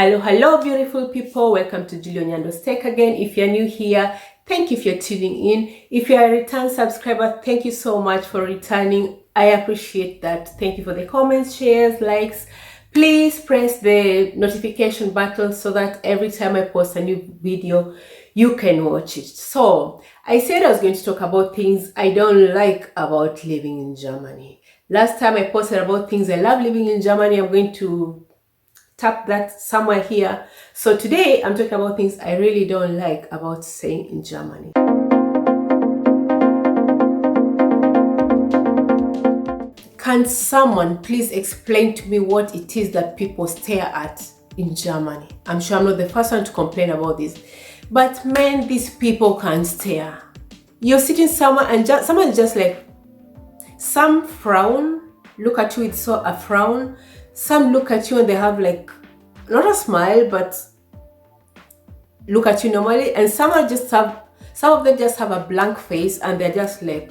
Hello, beautiful people. Welcome to Germany.To Tech again. If you're new here, thank you for tuning in. If you're a return subscriber, thank you so much for returning. I appreciate that. Thank you for the comments, shares, likes. Please press the notification button so that every time I post a new video, you can watch it. So, I said I was going to talk about things I don't like about living in Germany. Last time I posted about things I love living in Germany. I'm going to tap that somewhere here. So today I'm talking about things I really don't like about staying in Germany. Can someone please explain to me what it is that people stare at in Germany? I'm sure I'm not the first one to complain about this, but man, these people can stare. You're sitting somewhere and someone just like, some frown, look at you with a frown. Some look at you and they have like, not a smile, but look at you normally. And some of them just have a blank face and they're just like,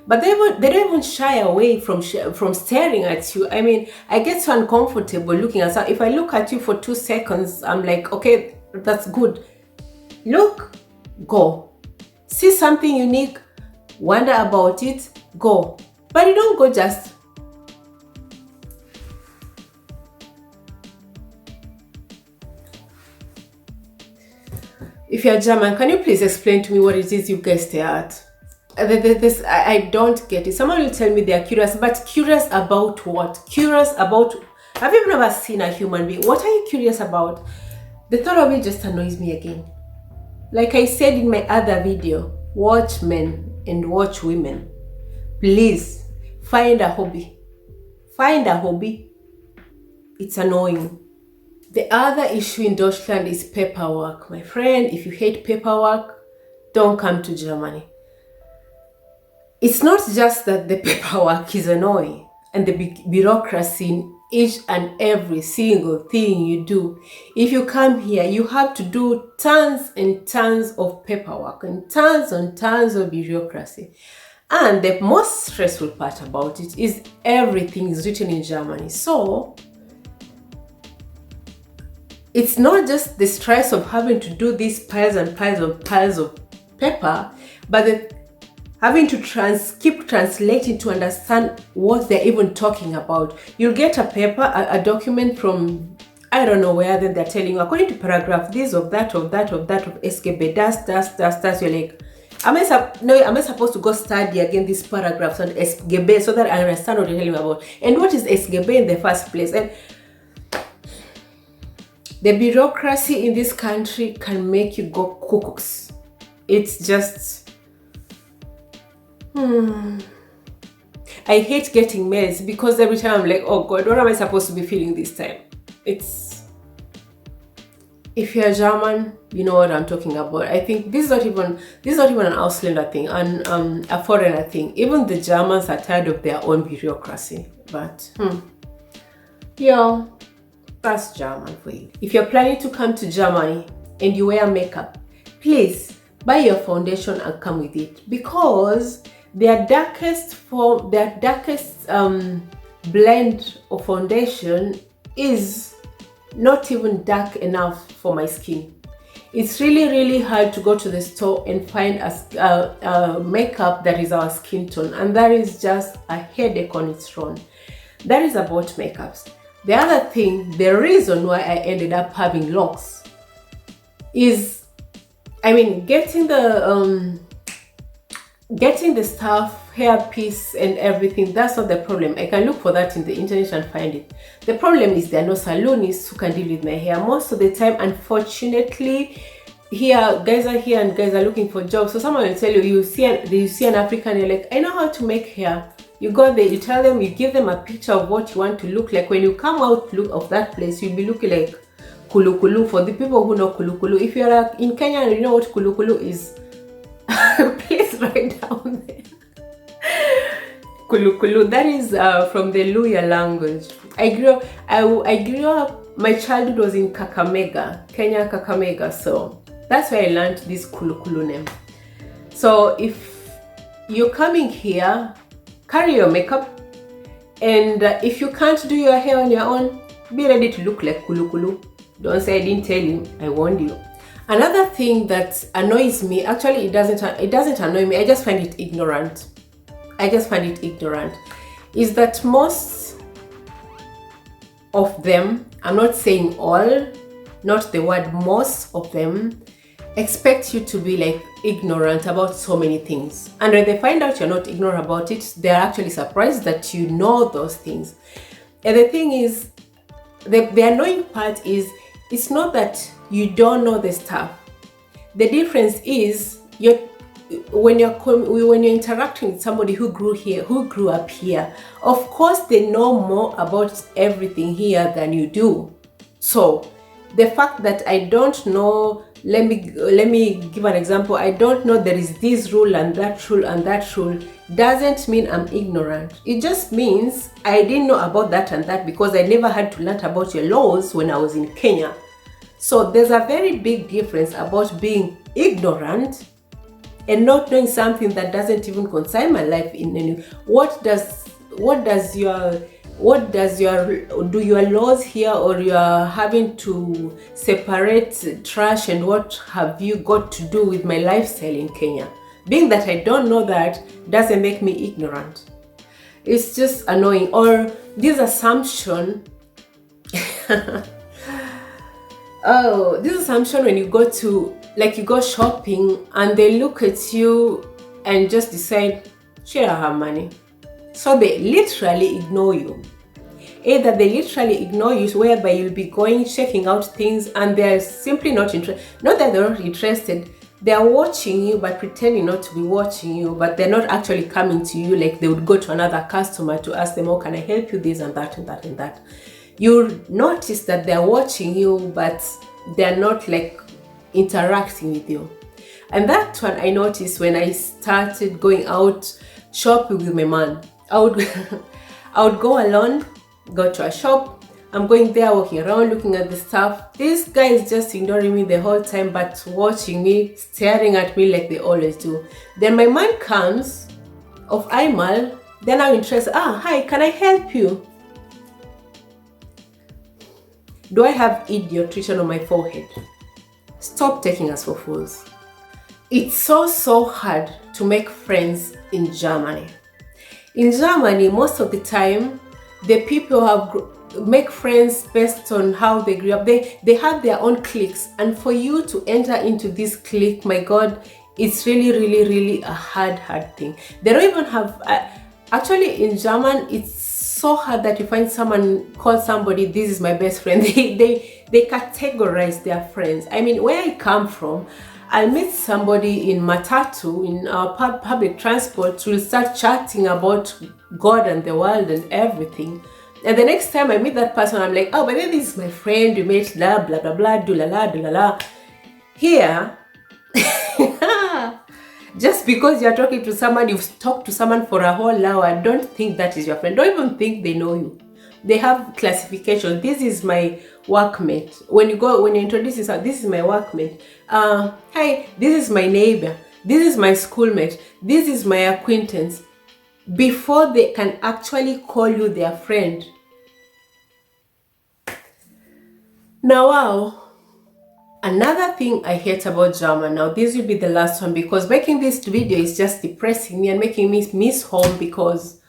but they don't even shy away from staring at you. I mean, I get so uncomfortable looking at some. If I look at you for 2 seconds, I'm like, okay, that's good. Look, go. See something unique, wonder about it, go. But you don't go just. If you're German, can you please explain to me what it is you guys stare at? I don't get it. Someone will tell me they're curious, but curious about what? Curious about, have you ever seen a human being? What are you curious about? The thought of it just annoys me again. Like I said in my other video, watch men and watch women. Please, find a hobby. Find a hobby. It's annoying. The other issue in Deutschland is paperwork. My friend, if you hate paperwork, don't come to Germany. It's not just that the paperwork is annoying and the bureaucracy in each and every single thing you do. If you come here, you have to do tons and tons of paperwork and tons of bureaucracy. And the most stressful part about it is everything is written in Germany. So it's not just the stress of having to do these piles and piles of paper, but having to keep translating to understand what they're even talking about. You'll get a paper, a document from, I don't know where, then they're telling you, according to paragraph this, of that, of SGB, das, you're like, am I supposed to go study again these paragraphs on SGB so that I understand what you're telling me about? And what is SGB in the first place? And the bureaucracy in this country can make you go cuckoos. It's just, I hate getting mails because every time I'm like, oh God, what am I supposed to be feeling this time? If you're German, you know what I'm talking about. I think this is not even an Auslander thing and a foreigner thing. Even the Germans are tired of their own bureaucracy. But yeah, that's German for you. If you're planning to come to Germany and you wear makeup, please buy your foundation and come with it, because their darkest blend of foundation is not even dark enough for my skin. It's really hard to go to the store and find a makeup that is our skin tone, and that is just a headache on its own. That is about makeups. The other thing, the reason why I ended up having locks is, I mean, getting the stuff, hairpiece and everything, that's not the problem. I can look for that in the internet and find it. The problem is there are no salonists who can deal with my hair. Most of the time, unfortunately, here guys are here and guys are looking for jobs. So someone will tell you, you see an African, you're like, I know how to make hair. You go there, you tell them, you give them a picture of what you want to look like. When you come out of that place, you'll be looking like kulu kulu. For the people who know kulu kulu, if you're in Kenya and you know what kulu kulu is, please write down there. Kulu kulu, that is from the Luya language. I grew up, my childhood was in Kakamega, Kenya, Kakamega. So that's where I learned this kulu kulu name. So if you're coming here, carry your makeup, and if you can't do your hair on your own, Be ready to look like kulu kulu. Don't say I didn't tell you, I warned you. Another thing that annoys me, actually it doesn't annoy me, I just find it ignorant. Is that most of them, I'm not saying all, not the word most of them, expect you to be like ignorant about so many things. And when they find out you're not ignorant about it, they're actually surprised that you know those things. And the thing is, the annoying part is, it's not that you don't know the stuff. The difference is when you're interacting with somebody who grew up here, of course they know more about everything here than you do. So the fact that I don't know, let me give an example. I don't know there is this rule and that rule and that rule, doesn't mean I'm ignorant. It just means I didn't know about that and that because I never had to learn about your laws when I was in Kenya. So there's a very big difference about being ignorant and not knowing something that doesn't even concern my life in any. Do your laws here, or you are having to separate trash and what have you got to do with my lifestyle in Kenya? Being that I don't know that doesn't make me ignorant. It's just annoying. Or this assumption oh, this assumption when you go shopping and they look at you and just decide, she don't have money. So they literally ignore you. Either they literally ignore you, whereby you'll be going, checking out things, and they're simply not interested. Not that they're not interested, they're watching you but pretending not to be watching you, but they're not actually coming to you like they would go to another customer to ask them, oh, can I help you this and that and that and that. You'll notice that they're watching you, but they're not like interacting with you. And that one I noticed when I started going out shopping with my man. I would go alone, go to a shop. I'm going there, walking around, looking at the stuff. This guy is just ignoring me the whole time, but watching me, staring at me like they always do. Then my man comes of Aimal. Then I'm interested. Hi, can I help you? Do I have idiot written on my forehead? Stop taking us for fools. It's so hard to make friends in Germany. In Germany, most of the time, the people make friends based on how they grew up. They have their own cliques, and for you to enter into this clique, my God, it's really a hard thing. They don't even have. Actually, in German, it's so hard that you find someone call somebody, this is my best friend. They categorize their friends. I mean, where I come from, I'll meet somebody in Matatu, in our public transport. We'll start chatting about God and the world and everything. And the next time I meet that person, I'm like, oh, but then this is my friend, we met, blah, blah, blah, blah, do la la. Here, just because you're talking to someone, you've talked to someone for a whole hour, don't think that is your friend. Don't even think they know you. They have classification. This is my workmate. When you introduce yourself, this is my workmate. Hi, this is my neighbor. This is my schoolmate. This is my acquaintance. Before they can actually call you their friend. Now, wow. Another thing I hate about German, now this will be the last one because making this video is just depressing me and making me miss home because,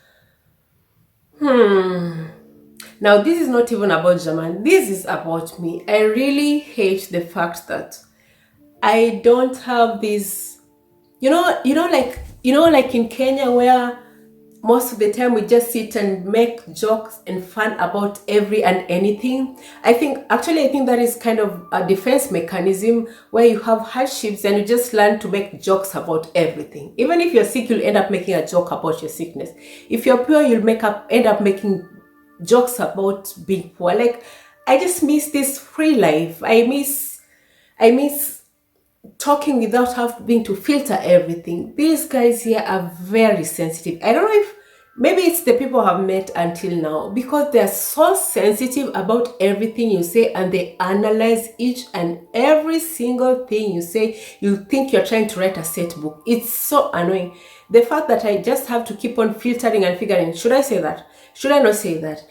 now this is not even about German, this is about me. I really hate the fact that I don't have this, like in Kenya where most of the time we just sit and make jokes and fun about every and anything. I think that is kind of a defense mechanism where you have hardships and you just learn to make jokes about everything. Even if you're sick, you'll end up making a joke about your sickness. If you're poor, you'll end up making jokes about being poor. Like, I just miss this free life. I miss talking without having to filter everything. These guys here are very sensitive. I don't know if maybe it's the people I've met until now, because they're so sensitive about everything you say and they analyze each and every single thing you say. You think you're trying to write a set book. It's so annoying. The fact that I just have to keep on filtering and figuring, should I say that? Should I not say that?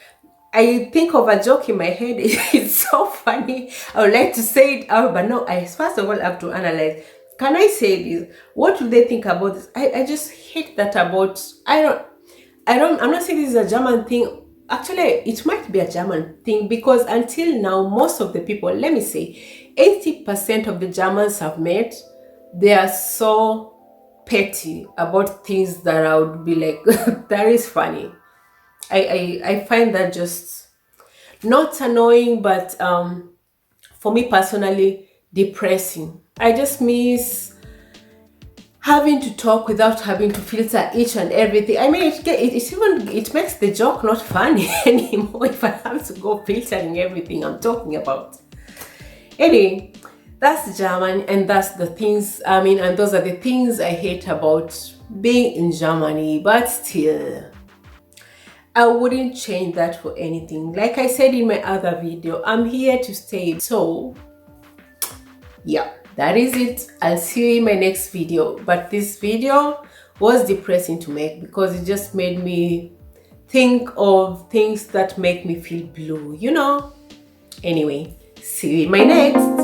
I think of a joke in my head. It's so funny. I would like to say it out, but no, I first of all have to analyze. Can I say this? What do they think about this? I just hate that about, I'm not saying this is a German thing. Actually, it might be a German thing because until now, most of the people, let me say, 80% of the Germans I've met, they are so petty about things that I would be like, that is funny. I find that just not annoying, but for me personally, depressing. I just miss having to talk without having to filter each and everything. I mean, it makes the joke not funny anymore if I have to go filtering everything I'm talking about. Anyway, that's German, and that's the things. I mean, and those are the things I hate about being in Germany. But still, I wouldn't change that for anything. Like I said in my other video, I'm here to stay. So yeah, that is it. I'll see you in my next video. But this video was depressing to make because it just made me think of things that make me feel blue, you know. Anyway, see you in my next.